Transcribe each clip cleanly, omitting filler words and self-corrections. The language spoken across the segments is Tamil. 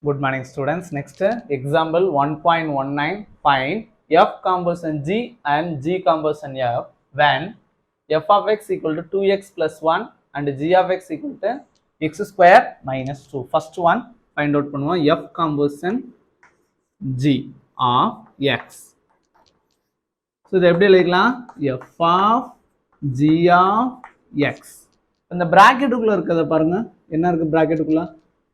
Good morning students. Next example 1.19, find f composition g and g composition f when f of x equal to 2x plus 1 and g of x equal to x square minus 2. First one find out பண்ணுவோம் f composition g of x. So இது எப்படி எழுதிக்கலாம்? f of g of x. இந்த bracketக்குள்ள இருக்கிறத பாருங்க. என்ன இருக்கு bracketக்குள்ள?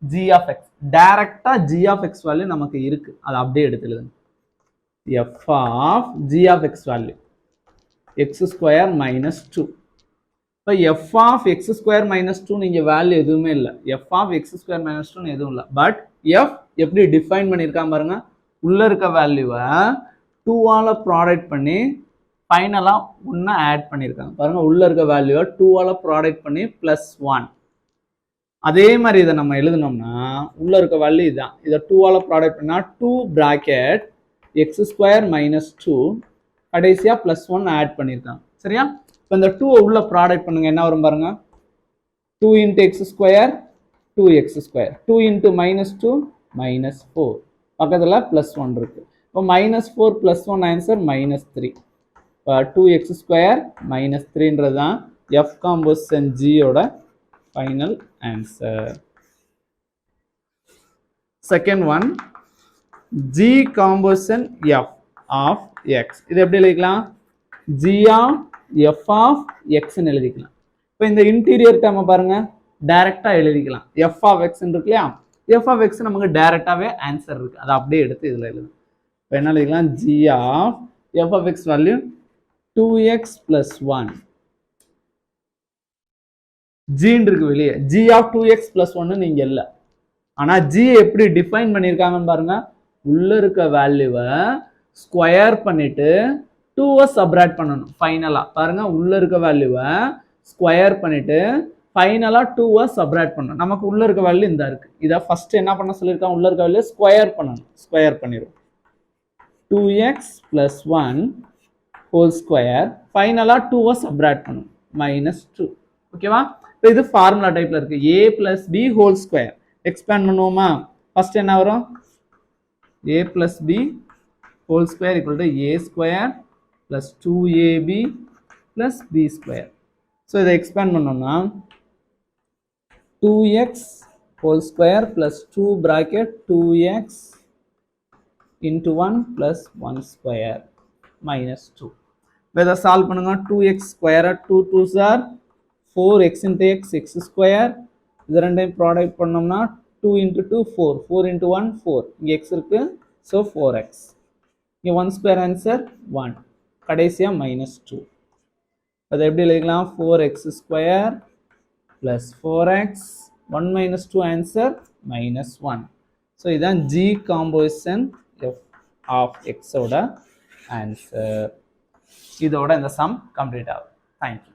g of x. டைரக்டா g of x வேல்யூ நமக்கு இருக்கு. அதை அப்படியே எடுத்து எழுதுங்க. f of g of x value x square minus 2. இப்போ f of x square minus 2 நீங்க வேல்யூ எதுவுமே இல்லை. f of x square minus 2 எதுவும் இல்லை. பட் f எப்படி டிஃபைன் பண்ணியிருக்காங்க பாருங்க. உள்ள இருக்க வேல்யூவை 2ஆல ப்ராடக்ட் பண்ணி ஃபைனலா 1 ஆட் பண்ணியிருக்காங்க. பாருங்க உள்ள இருக்க வேல்யூவை 2ஆல ப்ராடக்ட் பண்ணி பிளஸ் 1. அதே மாதிரி இதை நம்ம எழுதணும்னா உள்ள இருக்க வேல்யூ இதுதான். இதை 2ஆல ப்ராடக்ட் பண்ணா 2 பிராக்கெட் எக்ஸ் ஸ்கொயர் மைனஸ் 2 கடைசியா பிளஸ் 1 ஆட் பண்ணியிருக்காங்க. சரியா? இப்போ இந்த 2 உள்ள ப்ராடக்ட் பண்ணுங்க, என்ன வரும் பாருங்க. 2 into X square 2x square 2 into minus 2 minus 4 பக்கத்தில் பிளஸ் 1 இருக்கு. இப்போ மைனஸ் 4 பிளஸ் 1 ஆன்சர் மைனஸ் 3. இப்போ 2x ஸ்கொயர் மைனஸ் 3ன்றது தான் எஃப் காம்போசிஷன் ஜியோட final answer. Second one, g composition f of x. இது எப்படி எழுதிக்கலாம்? g of f of x ன்னு எழுதிக்கலாம். இப்போ இந்த இன்டீரியர் டேர்மை பாருங்க, டைரக்டா எழுதிக்கலாம். f of x இருக்கு இல்லையா? f of x நமக்கு டைரக்டாவே ஆன்சர் இருக்கு. அதை அப்படியே எடுத்து இதுல எழுதலாம். இப்போ என்ன எழுதிக்கலாம்? g of f of x value 2x plus 1. ஜின்னு இருக்கு வெளியே. g of 2x plus 1 நீங்க இல்லை. ஆனா g எப்படி டிஃபைன் பண்ணியிருக்காங்கன்னு பாருங்க. உள்ள இருக்க வேல்யூவை ஸ்கொயர் பண்ணிட்டு 2 சப்ராக்ட் பண்ணணும் ஃபைனலா. பாருங்க உள்ள இருக்க வேல்யூவை ஸ்கொயர் பண்ணிட்டு ஃபைனலா 2 சப்ராக்ட் பண்ணணும். நமக்கு உள்ள இருக்க வேல்யூ இந்த இருக்கு. இதை ஃபர்ஸ்ட் என்ன பண்ண சொல்லியிருக்காங்க? உள்ள இருக்க வேல்யூ ஸ்கொயர் பண்ணணும். ஸ்கொயர் பண்ணிடும் 2x plus 1 ஹோல் ஸ்கொயர் ஃபைனலா 2 சப்ராக்ட் பண்ணணும் மைனஸ் 2. ஓகேவா? இப்போ இது ஃபார்முலா டைப்ல இருக்கு. a plus b whole square expand பண்ணுவோமா? ஃபர்ஸ்ட் என்ன வரும்? a plus b whole square equal to a square plus 2ab plus b square. So இதை எக்ஸ்பேண்ட் பண்ணோம்னா 2x whole square plus 2 bracket 2x into 1 plus 1 square minus 2. இப்போ இதை சால்வ் பண்ணுங்க. 2x square 2 2s are 4x into x x square. இது ரெண்டையும் ப்ராடக்ட் பண்ணோம்னா 2 into 2 4 4 into 1 4. இங்கே x இருக்கு, ஸோ 4x. இங்கே 1 ஸ்கொயர் ஆன்சர் 1. கடைசியா மைனஸ் 2. அதை எப்படி எழுதிக்கலாம்? 4x square plus 4x 1 minus 2 answer minus 1. So இதுதான் g காம்போசிஷன் ஆஃப் எக்ஸோட ஆன்சர். இதோட இந்த சம் கம்ப்ளீட் ஆகும். தேங்க்யூ.